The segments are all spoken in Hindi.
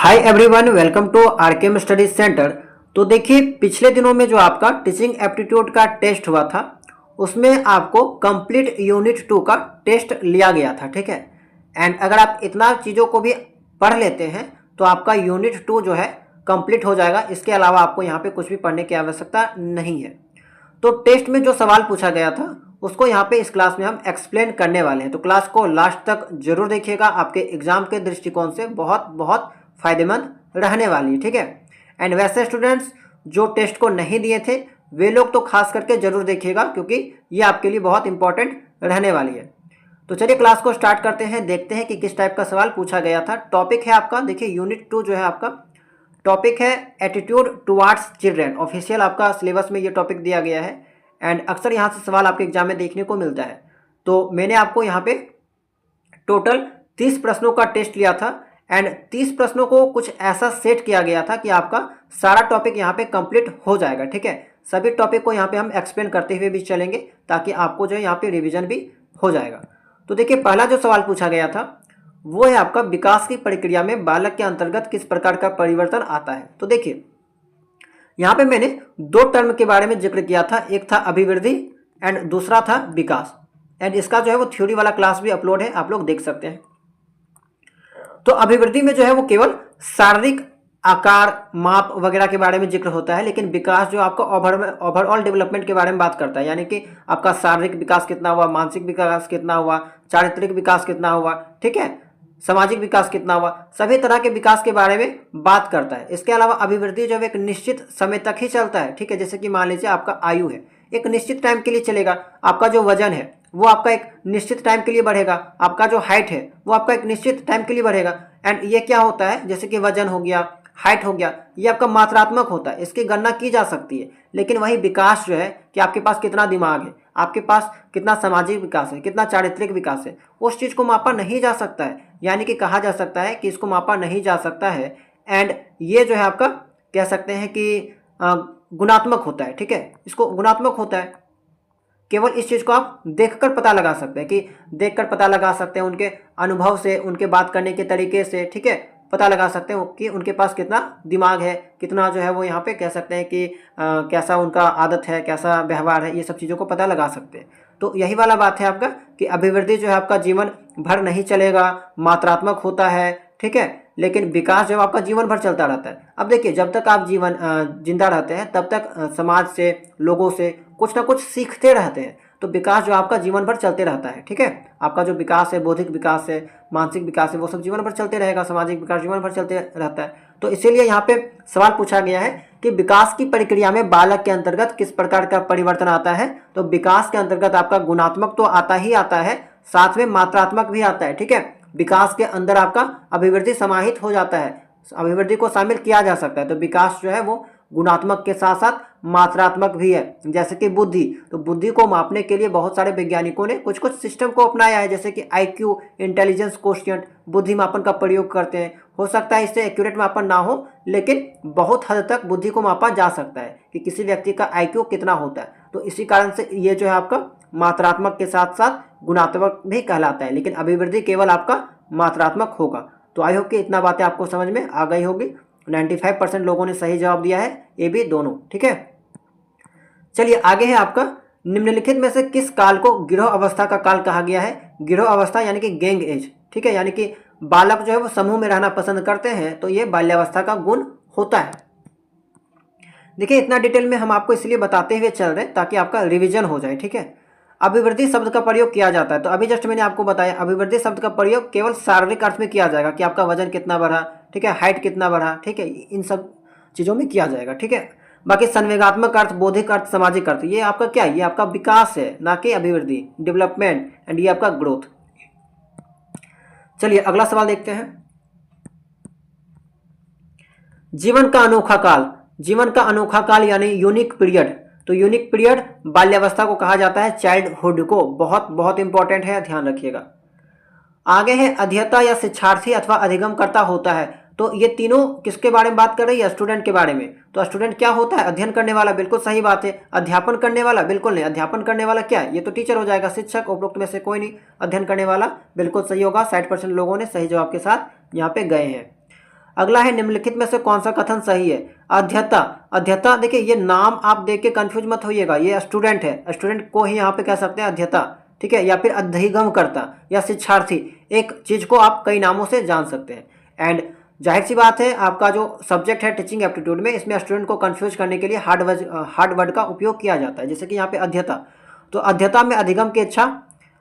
Hi everyone, welcome to RKM study centre. तो देखिए, पिछले दिनों में जो आपका टीचिंग एप्टीट्यूड का टेस्ट हुआ था उसमें आपको कंप्लीट यूनिट 2 का टेस्ट लिया गया था। ठीक है, एंड अगर आप इतना चीज़ों को भी पढ़ लेते हैं तो आपका यूनिट 2 जो है कंप्लीट हो जाएगा। इसके अलावा आपको यहाँ पे कुछ भी पढ़ने की आवश्यकता नहीं है। तो टेस्ट में जो सवाल पूछा गया था उसको यहाँ पे इस क्लास में हम एक्सप्लेन करने वाले हैं। तो क्लास को लास्ट तक जरूर देखिएगा, आपके एग्जाम के दृष्टिकोण से बहुत बहुत फायदेमंद रहने वाली है। ठीक है, एंड वैसे स्टूडेंट्स जो टेस्ट को नहीं दिए थे वे लोग तो खास करके जरूर देखिएगा, क्योंकि ये आपके लिए बहुत इंपॉर्टेंट रहने वाली है। तो चलिए क्लास को स्टार्ट करते हैं, देखते हैं कि किस टाइप का सवाल पूछा गया था। टॉपिक है आपका, देखिए यूनिट 2 जो है आपका टॉपिक है एटीट्यूड टुवार्ड्स चिल्ड्रेन। ऑफिशियल आपका सिलेबस में ये टॉपिक दिया गया है एंड अक्सर यहाँ से सवाल आपके एग्जाम में देखने को मिलता है। तो मैंने आपको यहाँ पे टोटल 30 प्रश्नों का टेस्ट लिया था एंड 30 प्रश्नों को कुछ ऐसा सेट किया गया था कि आपका सारा टॉपिक यहाँ पे कंप्लीट हो जाएगा। ठीक है, सभी टॉपिक को यहाँ पे हम एक्सप्लेन करते हुए भी चलेंगे ताकि आपको जो है यहाँ पे रिवीजन भी हो जाएगा। तो देखिए, पहला जो सवाल पूछा गया था वो है आपका विकास की प्रक्रिया में बालक के अंतर्गत किस प्रकार का परिवर्तन आता है। तो देखिए, यहाँ पे मैंने दो टर्म के बारे में जिक्र किया था, एक था अभिवृद्धि एंड दूसरा था विकास। एंड इसका जो है वो थ्योरी वाला क्लास भी अपलोड है, आप लोग देख सकते हैं। तो अभिवृद्धि में जो है वो केवल शारीरिक आकार माप वगैरह के बारे में जिक्र होता है, लेकिन विकास जो आपका ओवरऑल डेवलपमेंट के बारे में बात करता है, यानी कि आपका शारीरिक विकास कितना हुआ, मानसिक विकास कितना हुआ, चारित्रिक विकास कितना हुआ, ठीक है, सामाजिक विकास कितना हुआ, सभी तरह के विकास के बारे में बात करता है। इसके अलावा अभिवृद्धि जब एक निश्चित समय तक ही चलता है, ठीक है, जैसे कि मान लीजिए आपका आयु है, एक निश्चित टाइम के लिए चलेगा, आपका जो वजन है वो आपका एक निश्चित टाइम के लिए बढ़ेगा, आपका जो हाइट है वो आपका एक निश्चित टाइम के लिए बढ़ेगा। एंड ये क्या होता है, जैसे कि वजन हो गया, हाइट हो गया, ये आपका मात्रात्मक होता है, इसकी गणना की जा सकती है। लेकिन वही विकास जो है कि आपके पास कितना दिमाग है, आपके पास कितना सामाजिक विकास है, कितना चारित्रिक विकास है, उस चीज़ को मापा नहीं जा सकता है, यानी कि कहा जा सकता है कि इसको मापा नहीं जा सकता है। एंड ये जो है आपका कह सकते हैं कि गुणात्मक होता है। ठीक है, इसको गुणात्मक होता है, केवल इस चीज़ को आप देखकर पता लगा सकते हैं, कि देखकर पता लगा सकते हैं उनके अनुभव से, उनके बात करने के तरीके से, ठीक है, पता लगा सकते हैं कि उनके पास कितना दिमाग है, कितना जो है वो यहाँ पे कह सकते हैं कि कैसा उनका आदत है, कैसा व्यवहार है, ये सब चीज़ों को पता लगा सकते हैं। तो यही वाला बात है आपका कि अभिवृद्धि जो है आपका जीवन भर नहीं चलेगा, मात्रात्मक होता है, ठीक है, लेकिन विकास जो आपका जीवन भर चलता रहता है। अब देखिए, जब तक आप जीवन जिंदा रहते हैं तब तक समाज से, लोगों से कुछ ना कुछ सीखते रहते हैं। तो विकास जो आपका जीवन भर चलते रहता है। ठीक है, आपका जो विकास है, बौद्धिक विकास है, मानसिक विकास है, वो सब जीवन भर चलते रहेगा, सामाजिक विकास जीवन भर चलते रहता है। तो इसीलिए यहाँ पे सवाल पूछा गया है कि विकास की प्रक्रिया में बालक के अंतर्गत किस प्रकार का परिवर्तन आता है। तो विकास के अंतर्गत आपका गुणात्मक तो आता ही आता है, साथ में मात्रात्मक भी आता है। ठीक है, विकास के अंदर आपका अभिवृद्धि समाहित हो जाता है, अभिवृद्धि को शामिल किया जा सकता है। तो विकास जो है वो गुणात्मक के साथ साथ मात्रात्मक भी है। जैसे कि बुद्धि, तो बुद्धि को मापने के लिए बहुत सारे वैज्ञानिकों ने कुछ कुछ सिस्टम को अपनाया है, जैसे कि IQ, इंटेलिजेंस कोशिएंट, बुद्धि मापन का प्रयोग करते हैं। हो सकता है इससे एक्यूरेट मापन ना हो, लेकिन बहुत हद तक बुद्धि को मापा जा सकता है कि किसी व्यक्ति का IQ कितना होता है। तो इसी कारण से ये जो है आपका मात्रात्मक के साथ साथ गुणात्मक भी कहलाता है, लेकिन अभिवृद्धि केवल आपका मात्रात्मक होगा। तो आई होप कि इतना बातें आपको समझ में आ गई होगी। 95% लोगों ने सही जवाब दिया है, ए बी दोनों। ठीक है, चलिए आगे है आपका, निम्नलिखित में से किस काल को गिरोह अवस्था का काल कहा गया है। गिरोह अवस्था यानी कि गैंग एज। ठीक है, यानी कि बालक जो है वो समूह में रहना पसंद करते हैं, तो ये बाल्यावस्था का गुण होता है। देखिए, इतना डिटेल में हम आपको इसलिए बताते हुए चल रहे हैं ताकि आपका रिविजन हो जाए। ठीक है, अभिवृद्धि शब्द का प्रयोग किया जाता है, तो अभी जस्ट मैंने आपको बताया अभिवृद्धि शब्द का प्रयोग केवल शारीरिक अर्थ में किया जाएगा कि आपका वजन कितना बढ़ा, ठीक है, हाइट कितना बढ़ा, ठीक है, इन सब चीज़ों में किया जाएगा। ठीक है, बाकी संवेगात्मक अर्थ, बौद्धिक अर्थ, सामाजिक अर्थ, ये आपका क्या है, ये आपका विकास है, ना कि अभिवृद्धि, डेवलपमेंट, एंड ये आपका ग्रोथ। चलिए अगला सवाल देखते हैं। जीवन का अनोखा काल, जीवन का अनोखा काल यानी यूनिक पीरियड। तो यूनिक पीरियड बाल्यावस्था को कहा जाता है, चाइल्डहुड को। बहुत बहुत इंपॉर्टेंट है, ध्यान रखिएगा। आगे है अध्येता या शिक्षार्थी अथवा अधिगमकर्ता होता है। तो ये तीनों किसके बारे में बात कर रही है, स्टूडेंट के बारे में। तो स्टूडेंट क्या होता है, अध्ययन करने वाला, बिल्कुल सही बात है। अध्यापन करने वाला, बिल्कुल नहीं। अध्यापन करने वाला क्या है, ये तो टीचर हो जाएगा, शिक्षक, उपरोक्त में से कोई नहीं। अध्ययन करने वाला बिल्कुल सही होगा, 60% लोगों ने सही जवाब के साथ यहाँ पे गए हैं। अगला है निम्नलिखित में से कौन सा कथन सही है? अध्यता। अध्यता देखिए ये नाम आप देख के कंफ्यूज मत होइएगा, ये स्टूडेंट है, स्टूडेंट को ही यहाँ पे कह सकते हैं अध्यता, ठीक है, या फिर अधिगम करता या शिक्षार्थी, एक चीज को आप कई नामों से जान सकते हैं। एंड जाहिर सी बात है आपका जो सब्जेक्ट है टीचिंग एप्टीट्यूड में, इसमें स्टूडेंट को कंफ्यूज करने के लिए हार्ड वर्ड का उपयोग किया जाता है, जैसे कि यहाँ पे अध्यता। तो अध्यता में अधिगम की इच्छा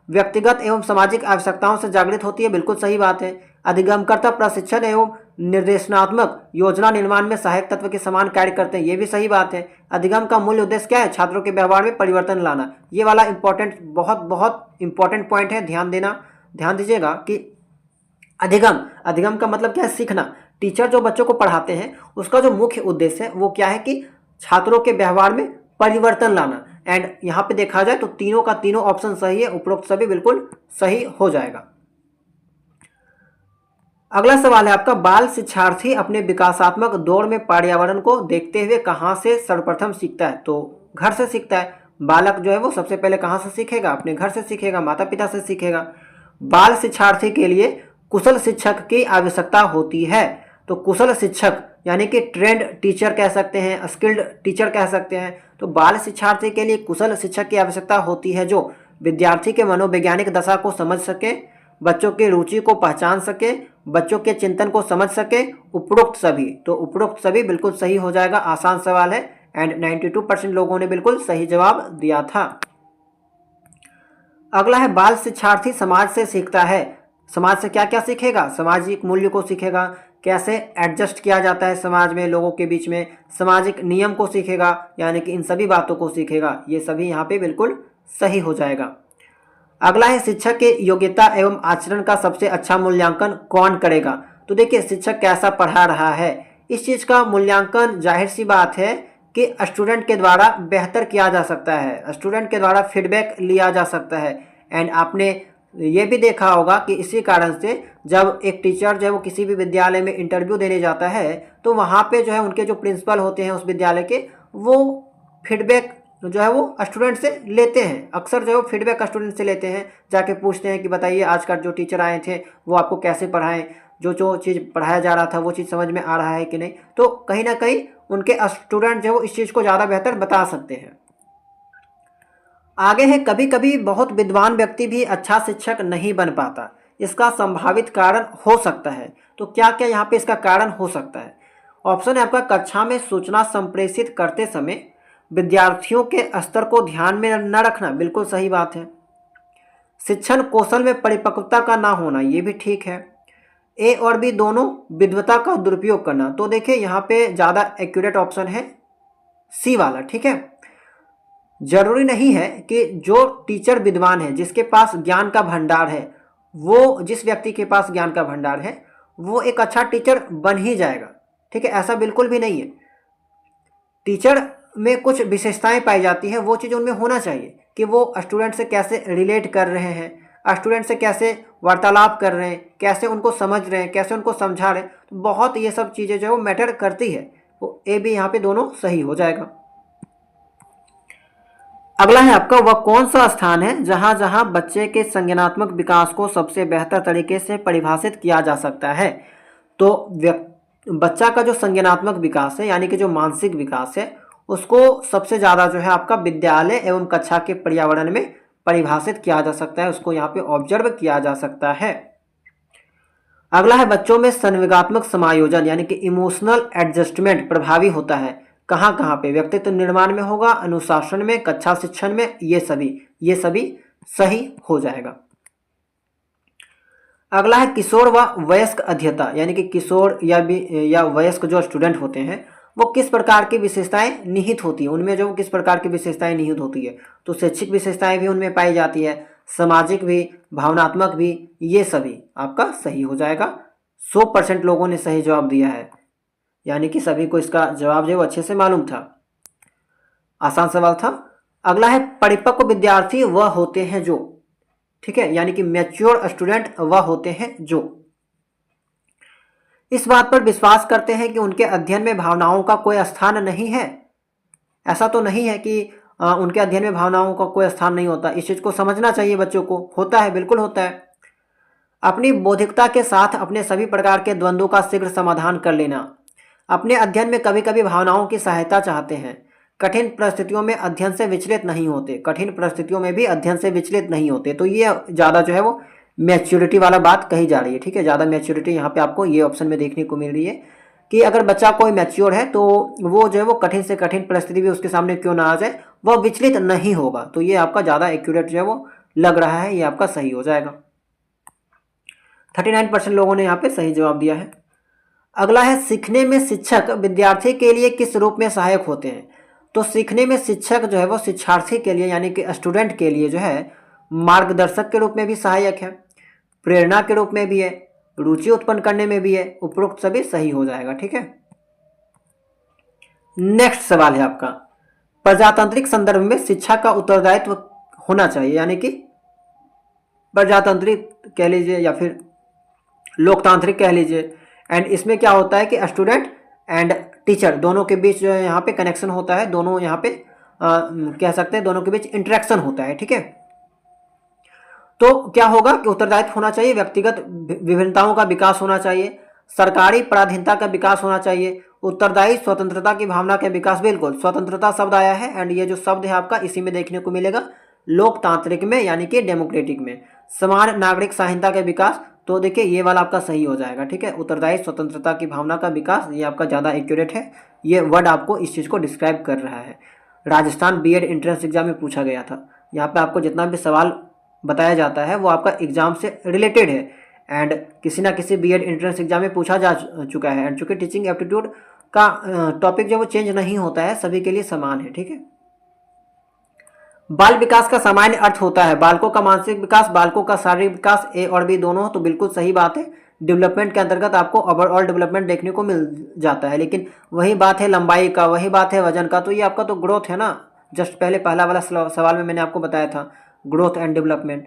व्यक्तिगत एवं सामाजिक आवश्यकताओं से जागृत होती है, बिल्कुल सही बात है। अधिगमकर्ता प्रशिक्षण एवं निर्देशनात्मक योजना निर्माण में सहायक तत्व के समान कार्य करते हैं, ये भी सही बात है। अधिगम का मूल उद्देश्य क्या है? छात्रों के व्यवहार में परिवर्तन लाना। ये वाला इंपॉर्टेंट, बहुत बहुत इंपॉर्टेंट पॉइंट है, ध्यान दीजिएगा कि अधिगम का मतलब क्या है? सीखना। टीचर जो बच्चों को पढ़ाते हैं उसका जो मुख्य उद्देश्य है वो क्या है कि छात्रों के व्यवहार में परिवर्तन लाना। एंड यहाँ पे देखा जाए तो तीनों का तीनों ऑप्शन सही है, उपरोक्त सभी बिल्कुल सही हो जाएगा। अगला सवाल है आपका, बाल शिक्षार्थी अपने विकासात्मक दौर में पर्यावरण को देखते हुए कहाँ से सर्वप्रथम सीखता है? तो घर से सीखता है। बालक जो है वो सबसे पहले कहाँ से सीखेगा? अपने घर से सीखेगा, माता पिता से सीखेगा। बाल शिक्षार्थी के लिए कुशल शिक्षक की आवश्यकता होती है। तो कुशल शिक्षक यानी कि ट्रेंड टीचर कह सकते हैं, स्किल्ड टीचर कह सकते हैं। तो बाल शिक्षार्थी के लिए कुशल शिक्षक की आवश्यकता होती है जो विद्यार्थी के मनोवैज्ञानिक दशा को समझ सके, बच्चों की रुचि को पहचान सके, बच्चों के चिंतन को समझ सके। उपरोक्त सभी, तो उपरोक्त सभी बिल्कुल सही हो जाएगा, आसान सवाल है। एंड 92% लोगों ने बिल्कुल सही जवाब दिया था। अगला है, बाल शिक्षार्थी समाज से सीखता है। समाज से क्या क्या सीखेगा? सामाजिक मूल्य को सीखेगा, कैसे एडजस्ट किया जाता है समाज में, लोगों के बीच में, सामाजिक नियम को सीखेगा, यानी कि इन सभी बातों को सीखेगा। ये सभी यहाँ पे बिल्कुल सही हो जाएगा। अगला है, शिक्षक के योग्यता एवं आचरण का सबसे अच्छा मूल्यांकन कौन करेगा? तो देखिए शिक्षक कैसा पढ़ा रहा है, इस चीज़ का मूल्यांकन जाहिर सी बात है कि स्टूडेंट के द्वारा बेहतर किया जा सकता है, स्टूडेंट के द्वारा फीडबैक लिया जा सकता है। एंड आपने ये भी देखा होगा कि इसी कारण से जब एक टीचर जो है वो किसी भी विद्यालय में इंटरव्यू देने जाता है तो वहाँ पे जो है उनके जो प्रिंसिपल होते हैं उस विद्यालय के, वो फीडबैक जो है वो स्टूडेंट से लेते हैं। अक्सर जो है वो फीडबैक स्टूडेंट से लेते हैं, जाके पूछते हैं कि बताइए आज का जो टीचर आए थे वो आपको कैसे पढ़ाएं, जो चीज़ पढ़ाया जा रहा था वो चीज़ समझ में आ रहा है कि नहीं। तो कहीं ना कहीं उनके स्टूडेंट जो है वो इस चीज़ को ज़्यादा बेहतर बता सकते हैं। आगे है, कभी कभी बहुत विद्वान व्यक्ति भी अच्छा शिक्षक नहीं बन पाता, इसका संभावित कारण हो सकता है। तो क्या क्या यहाँ पे इसका कारण हो सकता है? ऑप्शन है आपका, कक्षा में सूचना संप्रेषित करते समय विद्यार्थियों के स्तर को ध्यान में न रखना, बिल्कुल सही बात है। शिक्षण कौशल में परिपक्वता का ना होना, ये भी ठीक है। ए और बी दोनों विद्वता का दुरुपयोग करना, तो देखिए यहाँ पे ज़्यादा एक्यूरेट ऑप्शन है सी वाला, ठीक है। जरूरी नहीं है कि जो टीचर विद्वान है, जिसके पास ज्ञान का भंडार है, वो जिस व्यक्ति के पास ज्ञान का भंडार है वो एक अच्छा टीचर बन ही जाएगा, ठीक है, ऐसा बिल्कुल भी नहीं है। टीचर में कुछ विशेषताएं पाई जाती हैं, वो चीज़ उनमें होना चाहिए कि वो स्टूडेंट से कैसे रिलेट कर रहे हैं, स्टूडेंट से कैसे वार्तालाप कर रहे हैं, कैसे उनको समझ रहे हैं, कैसे उनको समझा रहे हैं। तो बहुत ये सब चीज़ें जो है वो मैटर करती है। तो ए बी यहाँ पे दोनों सही हो जाएगा। अगला है आपका, वह कौन सा स्थान है जहां जहां बच्चे के संज्ञानात्मक विकास को सबसे बेहतर तरीके से परिभाषित किया जा सकता है? तो बच्चा का जो संज्ञानात्मक विकास है यानी कि जो मानसिक विकास है उसको सबसे ज़्यादा जो है आपका विद्यालय एवं कक्षा के पर्यावरण में परिभाषित किया जा सकता है, उसको यहाँ पे ऑब्जर्व किया जा सकता है। अगला है, बच्चों में संवेगात्मक समायोजन यानी कि इमोशनल एडजस्टमेंट प्रभावी होता है कहाँ कहाँ पे? व्यक्तित्व निर्माण में होगा, अनुशासन में, कक्षा शिक्षण में, ये सभी सही हो जाएगा। अगला है, किशोर व वयस्क अध्येता यानी कि किशोर या वयस्क जो स्टूडेंट होते हैं वो किस प्रकार की विशेषताएं निहित होती है, उनमें जो किस प्रकार की विशेषताएं निहित होती है? तो शैक्षिक विशेषताएं भी उनमें पाई जाती है, सामाजिक भी, भावनात्मक भी, ये सभी आपका सही हो जाएगा। 100% लोगों ने सही जवाब दिया है, यानी कि सभी को इसका जवाब जो अच्छे से मालूम था, आसान सवाल था। अगला है, परिपक्व विद्यार्थी वह होते हैं जो, ठीक है, यानी कि मैच्योर स्टूडेंट वह होते हैं जो इस बात पर विश्वास करते हैं कि उनके अध्ययन में भावनाओं का कोई स्थान नहीं है। ऐसा तो नहीं है कि उनके अध्ययन में भावनाओं का कोई स्थान नहीं होता, इस चीज़ को समझना चाहिए बच्चों को। होता है, बिल्कुल होता है। अपनी बौद्धिकता के साथ अपने सभी प्रकार के द्वंद्वों का शीघ्र समाधान कर लेना। अपने अध्ययन में कभी कभी भावनाओं की सहायता चाहते हैं। कठिन परिस्थितियों में अध्ययन से विचलित नहीं होते, कठिन परिस्थितियों में भी अध्ययन से विचलित नहीं होते। तो ये ज़्यादा जो है वो मैच्योरिटी वाला बात कही जा रही है, ठीक है। ज़्यादा मैच्योरिटी यहाँ पे आपको ये ऑप्शन में देखने को मिल रही है कि अगर बच्चा कोई मैच्योर है तो वो जो है वो कठिन से कठिन परिस्थिति भी उसके सामने क्यों ना आ जाए, वह विचलित नहीं होगा। तो ये आपका ज़्यादा एक्यूरेट जो है वो लग रहा है, ये आपका सही हो जाएगा। 39% लोगों ने यहाँ पे सही जवाब दिया है। अगला है, सीखने में शिक्षक विद्यार्थी के लिए किस रूप में सहायक होते हैं। तो सीखने में शिक्षक जो है वो शिक्षार्थी के लिए यानी कि स्टूडेंट के लिए जो है मार्गदर्शक के रूप में भी सहायक है, प्रेरणा के रूप में भी है, रुचि उत्पन्न करने में भी है। उपरोक्त सभी सही हो जाएगा, ठीक है। नेक्स्ट सवाल है आपका, प्रजातांत्रिक संदर्भ में शिक्षा का उत्तरदायित्व होना चाहिए, यानी कि प्रजातांत्रिक कह लीजिए या फिर लोकतांत्रिक कह लीजिए। एंड इसमें क्या होता है कि स्टूडेंट एंड टीचर दोनों के बीच जो है यहाँ पे कनेक्शन होता है, दोनों यहाँ पे कह सकते हैं दोनों के बीच इंटरेक्शन होता है, ठीक है। तो क्या होगा कि उत्तरदायित्व होना चाहिए, व्यक्तिगत विभिन्नताओं का विकास होना चाहिए, सरकारी पराधीनता का विकास होना चाहिए, उत्तरदायी स्वतंत्रता की भावना का विकास। बिल्कुल स्वतंत्रता शब्द आया है एंड ये जो शब्द है आपका इसी में देखने को मिलेगा, लोकतांत्रिक में यानी कि डेमोक्रेटिक में। समान नागरिक संहिता का विकास, तो देखिए ये वाला आपका सही हो जाएगा, ठीक है। उत्तरदायी स्वतंत्रता की भावना का विकास, ये आपका ज़्यादा एक्यूरेट है, ये वर्ड आपको इस चीज़ को डिस्क्राइब कर रहा है। राजस्थान बीएड एंट्रेंस एग्जाम में पूछा गया था। यहाँ पे आपको जितना भी सवाल बताया जाता है वो आपका एग्जाम से रिलेटेड है एंड किसी ना किसी बीएड एंट्रेंस एग्जाम में पूछा जा चुका है। एंड चूंकि टीचिंग एप्टीट्यूड का टॉपिक जो वो चेंज नहीं होता है, सभी के लिए समान है, ठीक है। बाल विकास का सामान्य अर्थ होता है बालकों का मानसिक विकास, बालकों का शारीरिक विकास, ए और बी दोनों। तो बिल्कुल सही बात है, डेवलपमेंट के अंतर्गत आपको ओवरऑल डेवलपमेंट देखने को मिल जाता है, लेकिन वही बात है लंबाई का, वही बात है वजन का। तो ये आपका तो ग्रोथ है ना, जस्ट पहले पहला वाला सवाल में मैंने आपको बताया था, ग्रोथ एंड डेवलपमेंट।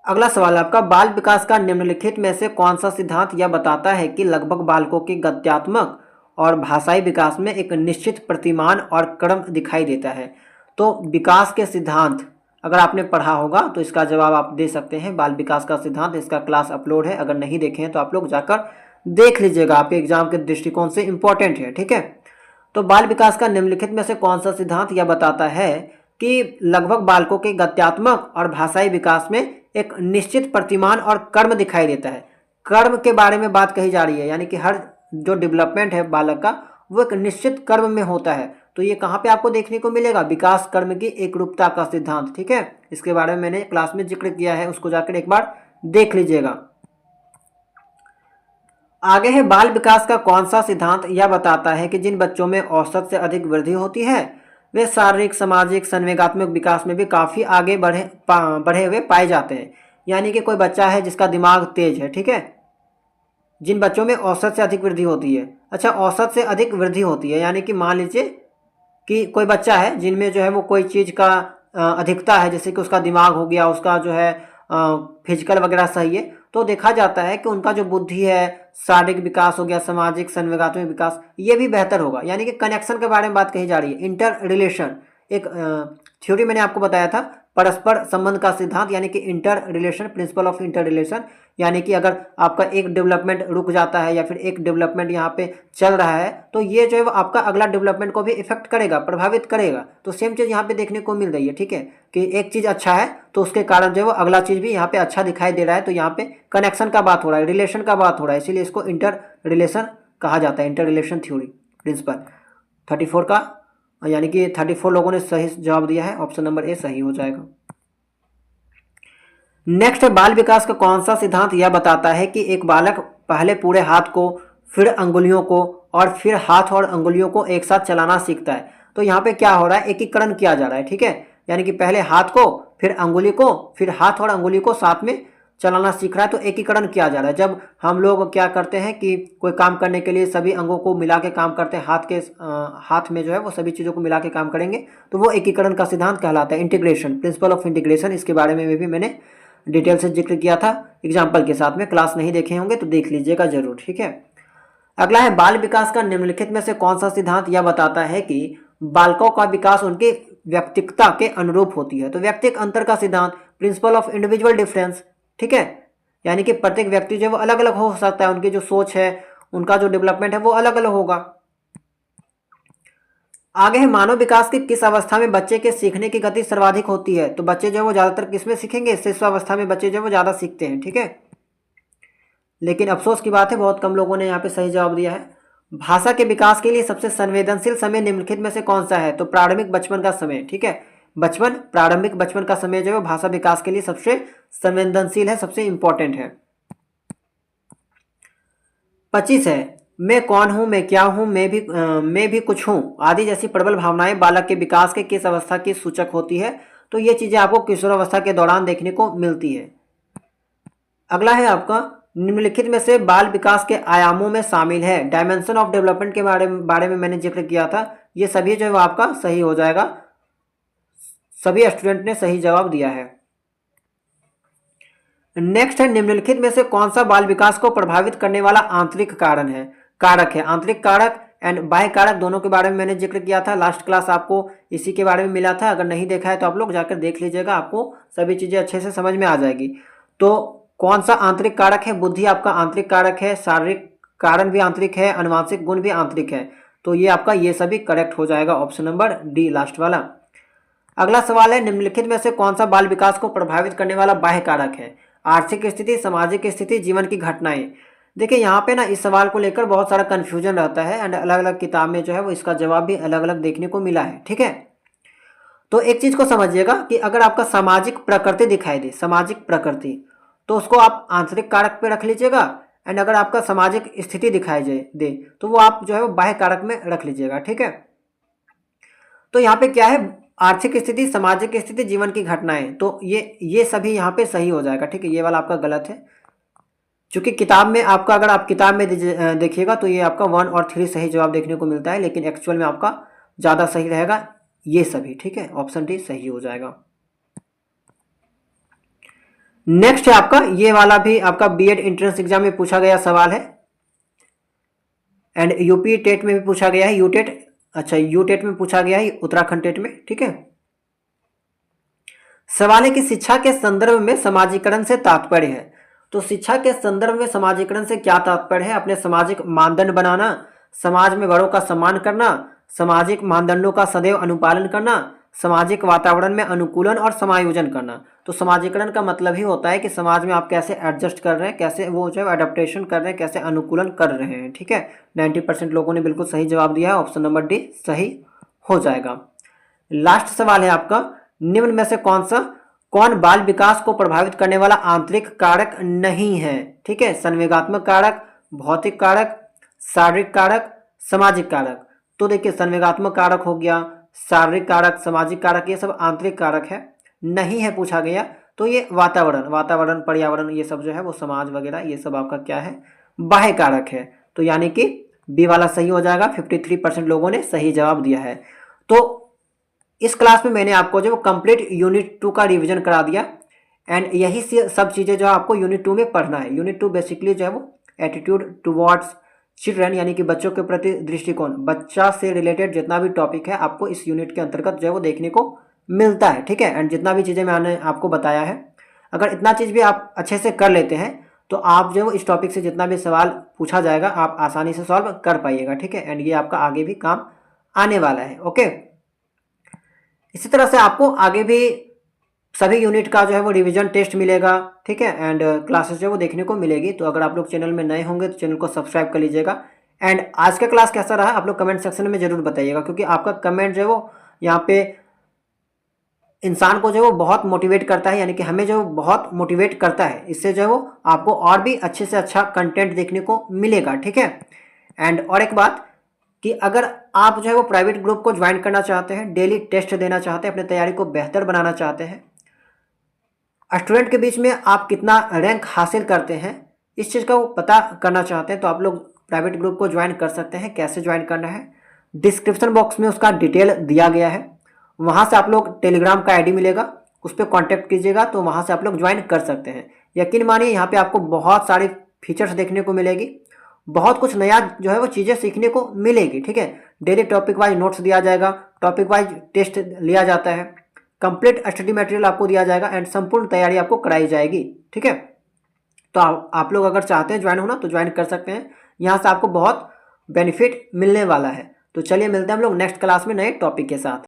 अगला सवाल आपका, बाल विकास का निम्नलिखित में से कौन सा सिद्धांत यह बताता है कि लगभग बालकों के गत्यात्मक और भाषाई विकास में एक निश्चित प्रतिमान और क्रम दिखाई देता है। तो विकास के सिद्धांत अगर आपने पढ़ा होगा तो इसका जवाब आप दे सकते हैं, बाल विकास का सिद्धांत। इसका क्लास अपलोड है, अगर नहीं देखे हैं तो आप लोग जाकर देख लीजिएगा, आपके एग्जाम के दृष्टिकोण से इंपॉर्टेंट है, ठीक है। तो बाल विकास का निम्नलिखित में से कौन सा सिद्धांत यह बताता है कि लगभग बालकों के गत्यात्मक और भाषाई विकास में एक निश्चित प्रतिमान और कर्म दिखाई देता है। कर्म के बारे में बात कही जा रही है, यानी कि हर जो डेवलपमेंट है बालक का वो एक निश्चित कर्म में होता है। तो ये कहाँ पे आपको देखने को मिलेगा, विकास कर्म की एकरूपता का सिद्धांत, ठीक है। इसके बारे में मैंने क्लास में जिक्र किया है, उसको जाकर एक बार देख लीजिएगा। आगे है, बाल विकास का कौन सा सिद्धांत यह बताता है कि जिन बच्चों में औसत से अधिक वृद्धि होती है वे शारीरिक, सामाजिक, संवेगात्मक विकास में भी काफ़ी आगे बढ़े हुए पाए जाते हैं। यानी कि कोई बच्चा है जिसका दिमाग तेज है, ठीक है, जिन बच्चों में औसत से अधिक वृद्धि होती है। अच्छा, औसत से अधिक वृद्धि होती है यानी कि मान लीजिए कि कोई बच्चा है जिनमें जो है वो कोई चीज़ का अधिकता है, जैसे कि उसका दिमाग हो गया, उसका जो है फिजिकल वगैरह सही है, तो देखा जाता है कि उनका जो बुद्धि है, शारीरिक विकास हो गया, सामाजिक संवेगात्मक विकास, ये भी बेहतर होगा। यानी कि कनेक्शन के बारे में बात कही जा रही है, इंटर रिलेशन। एक थ्योरी मैंने आपको बताया था, परस्पर संबंध का सिद्धांत, यानी कि inter relation, principle of inter relation. यानी कि अगर आपका एक डेवलपमेंट रुक जाता है या फिर एक डेवलपमेंट यहाँ पे चल रहा है तो ये जो है वो आपका अगला डेवलपमेंट को भी इफेक्ट करेगा, प्रभावित करेगा। तो सेम चीज़ यहाँ पे देखने को मिल रही है, ठीक है, कि एक चीज़ अच्छा है तो उसके कारण जो है वो अगला चीज़ भी यहाँ पे अच्छा दिखाई दे रहा है। तो यहाँ पे कनेक्शन का बात हो रहा है, रिलेशन का बात हो रहा है, इसीलिए इसको इंटर रिलेशन कहा जाता है, इंटर रिलेशन थ्योरी प्रिंसिपल। 34 का यानी कि 34 लोगों ने सही जवाब दिया है, ऑप्शन नंबर ए सही हो जाएगा। नेक्स्ट है, बाल विकास का कौन सा सिद्धांत यह बताता है कि एक बालक पहले पूरे हाथ को, फिर अंगुलियों को और फिर हाथ और अंगुलियों को एक साथ चलाना सीखता है। तो यहाँ पे क्या हो रहा है, एकीकरण किया जा रहा है, ठीक है, यानी कि पहले हाथ को, फिर अंगुली को, फिर हाथ और अंगुली को साथ में चलाना सीख रहा है। तो एकीकरण किया जा रहा है। जब हम लोग क्या करते हैं कि कोई काम करने के लिए सभी अंगों को मिला के काम करते हैं, हाथ में जो है वो सभी चीज़ों को मिला के काम करेंगे, तो वो एकीकरण का सिद्धांत कहलाता है, इंटीग्रेशन, प्रिंसिपल ऑफ इंटीग्रेशन। इसके बारे में भी मैंने डिटेल से जिक्र किया था एग्जाम्पल के साथ में, क्लास नहीं देखे होंगे तो देख लीजिएगा जरूर, ठीक है। अगला है, बाल विकास का निम्नलिखित में से कौन सा सिद्धांत यह बताता है कि बालकों का विकास उनके व्यक्तिगता के अनुरूप होती है। तो व्यक्तिगत अंतर का सिद्धांत, प्रिंसिपल ऑफ इंडिविजुअल डिफरेंस, ठीक है। यानी कि प्रत्येक व्यक्ति जो है वो अलग अलग हो सकता है, उनकी जो सोच है, उनका जो डेवलपमेंट है वो अलग अलग होगा। आगे है मानव विकास की किस अवस्था में बच्चे के सीखने की गति सर्वाधिक होती है। तो बच्चे जो है वो ज़्यादातर किस में सीखेंगे, शिशुअवस्था में बच्चे जो है वो ज़्यादा सीखते हैं, ठीक है। लेकिन अफसोस की बात है बहुत कम लोगों ने यहाँ पे सही जवाब दिया है। भाषा के विकास के लिए सबसे संवेदनशील समय निम्नलिखित में से कौन सा है। तो प्रारंभिक बचपन का समय, ठीक है। प्रारंभिक बचपन का समय जो है भाषा विकास के लिए सबसे संवेदनशील है, सबसे इंपॉर्टेंट है। 25 है मैं कौन हूँ, मैं क्या हूँ, मैं भी कुछ हूँ आदि जैसी प्रबल भावनाएं बालक के विकास के किस अवस्था की सूचक होती है। तो ये चीजें आपको किशोरावस्था के दौरान देखने को मिलती है। अगला है आपका निम्नलिखित में से बाल विकास के आयामों में शामिल है। डायमेंशन ऑफ डेवलपमेंट के बारे में मैंने जिक्र किया था। ये सभी जो है वो आपका सही हो जाएगा। सभी स्टूडेंट ने सही जवाब दिया है। नेक्स्ट है निम्नलिखित में से कौन सा बाल विकास को प्रभावित करने वाला आंतरिक कारक है। आंतरिक कारक एंड बाह्य कारक दोनों के बारे में मैंने जिक्र किया था। लास्ट क्लास आपको इसी के बारे में मिला था। अगर नहीं देखा है तो आप लोग जाकर देख लीजिएगा, आपको सभी चीजें अच्छे से समझ में आ जाएगी। तो कौन सा आंतरिक कारक है, बुद्धि आपका आंतरिक कारक है, शारीरिक कारण भी आंतरिक है, अनुवांशिक गुण भी आंतरिक है। तो ये आपका ये सभी करेक्ट हो जाएगा, ऑप्शन नंबर डी लास्ट वाला। अगला सवाल है निम्नलिखित में से कौन सा बाल विकास को प्रभावित करने वाला बाह्य कारक है। आर्थिक स्थिति, सामाजिक स्थिति, जीवन की घटनाएं। देखिए यहाँ पे ना इस सवाल को लेकर बहुत सारा कन्फ्यूजन रहता है एंड अलग अलग किताब में जो है वो इसका जवाब भी अलग अलग देखने को मिला है, ठीक है। तो एक चीज को समझिएगा कि अगर आपका सामाजिक प्रकृति दिखाई दे, सामाजिक प्रकृति, तो उसको आप आंतरिक कारक पे रख लीजिएगा। एंड अगर आपका सामाजिक स्थिति दिखाई दे तो वो आप जो है वो बाह्य कारक में रख लीजिएगा, ठीक है। तो यहाँ पे क्या है, आर्थिक स्थिति, सामाजिक स्थिति, जीवन की घटनाएं। तो ये सभी यहाँ पे सही हो जाएगा, ठीक है। ये वाला आपका गलत है, क्योंकि किताब में आपका, अगर आप किताब में देखिएगा तो ये आपका 1 और 3 सही जवाब देखने को मिलता है, लेकिन एक्चुअल में आपका ज़्यादा सही रहेगा ये सभी, ठीक है। ऑप्शन डी सही हो जाएगा। नेक्स्ट है आपका, ये वाला भी आपका बीएड एंट्रेंस एग्जाम में पूछा गया सवाल है एंड यूपी टेट में भी पूछा गया है, यू टेट में पूछा गया है, उत्तराखंड टेट में, ठीक है। सवाल है कि शिक्षा के संदर्भ में समाजीकरण से तात्पर्य है। तो शिक्षा के संदर्भ में समाजीकरण से क्या तात्पर्य है, अपने सामाजिक मानदंड बनाना, समाज में बड़ों का सम्मान करना, सामाजिक मानदंडों का सदैव अनुपालन करना, सामाजिक वातावरण में अनुकूलन और समायोजन करना। तो समाजीकरण का मतलब ही होता है कि समाज में आप कैसे एडजस्ट कर रहे हैं, कैसे वो जो है अडेप्टेशन कर रहे हैं, कैसे अनुकूलन कर रहे हैं, ठीक है। 90% लोगों ने बिल्कुल सही जवाब दिया है, ऑप्शन नंबर डी सही हो जाएगा। लास्ट सवाल है आपका, निम्न में से कौन बाल विकास को प्रभावित करने वाला आंतरिक कारक नहीं है, ठीक है। संवेगात्मक कारक, भौतिक कारक, शारीरिक कारक, सामाजिक कारक। तो देखिए संवेगात्मक कारक हो गया, शारीरिक कारक, सामाजिक कारक, ये सब आंतरिक कारक है, नहीं है पूछा गया। तो ये वातावरण, पर्यावरण, ये सब जो है वो समाज वगैरह, ये सब आपका क्या है, बाह्य कारक है। तो यानी कि बी वाला सही हो जाएगा। 53% लोगों ने सही जवाब दिया है। तो इस क्लास में मैंने आपको जो कंप्लीट यूनिट 2 का रिवीजन करा दिया एंड यही सब चीज़ें जो आपको यूनिट 2 में पढ़ना है। यूनिट 2 बेसिकली जो है वो एटीट्यूड टुवर्ड्स चिल्ड्रन, यानी कि बच्चों के प्रति दृष्टिकोण, बच्चा से रिलेटेड जितना भी टॉपिक है आपको इस यूनिट के अंतर्गत जो है वो देखने को मिलता है, ठीक है। एंड जितना भी चीज़ें मैंने आपको बताया है, अगर इतना चीज़ भी आप अच्छे से कर लेते हैं तो आप जो है इस टॉपिक से जितना भी सवाल पूछा जाएगा आप आसानी से सॉल्व कर पाइएगा, ठीक है। एंड ये आपका आगे भी काम आने वाला है, ओके। इसी तरह से आपको आगे भी सभी यूनिट का जो है वो रिवीजन टेस्ट मिलेगा, ठीक है। एंड क्लासेस जो है वो देखने को मिलेगी। तो अगर आप लोग चैनल में नए होंगे तो चैनल को सब्सक्राइब कर लीजिएगा। एंड आज का क्लास कैसा रहा आप लोग कमेंट सेक्शन में जरूर बताइएगा, क्योंकि आपका कमेंट जो है वो यहाँ पे इंसान को जो है वो बहुत मोटिवेट करता है, यानी कि हमें जो बहुत मोटिवेट करता है। इससे जो है वो आपको और भी अच्छे से अच्छा कंटेंट देखने को मिलेगा, ठीक है। एंड और एक बात कि अगर आप जो है वो प्राइवेट ग्रुप को ज्वाइन करना चाहते हैं, डेली टेस्ट देना चाहते हैं, अपनी तैयारी को बेहतर बनाना चाहते हैं, स्टूडेंट के बीच में आप कितना रैंक हासिल करते हैं, इस चीज़ का वो पता करना चाहते हैं, तो आप लोग प्राइवेट ग्रुप को ज्वाइन कर सकते हैं। कैसे ज्वाइन करना है, डिस्क्रिप्शन बॉक्स में उसका डिटेल दिया गया है। वहाँ से आप लोग टेलीग्राम का आईडी मिलेगा, उस पर कॉन्टैक्ट कीजिएगा तो वहाँ से आप लोग ज्वाइन कर सकते हैं। यकीन मानिए यहाँ पे आपको बहुत सारी फीचर्स देखने को मिलेगी, बहुत कुछ नया जो है वो चीज़ें सीखने को मिलेगी, ठीक है। डेली टॉपिक वाइज नोट्स दिया जाएगा, टॉपिक वाइज टेस्ट लिया जाता है, कंप्लीट स्टडी मटेरियल आपको दिया जाएगा एंड संपूर्ण तैयारी आपको कराई जाएगी, ठीक है। तो आप लोग अगर चाहते हैं ज्वाइन होना तो ज्वाइन कर सकते हैं। यहाँ से आपको बहुत बेनिफिट मिलने वाला है। तो चलिए मिलते हैं हम लोग नेक्स्ट क्लास में नए टॉपिक के साथ।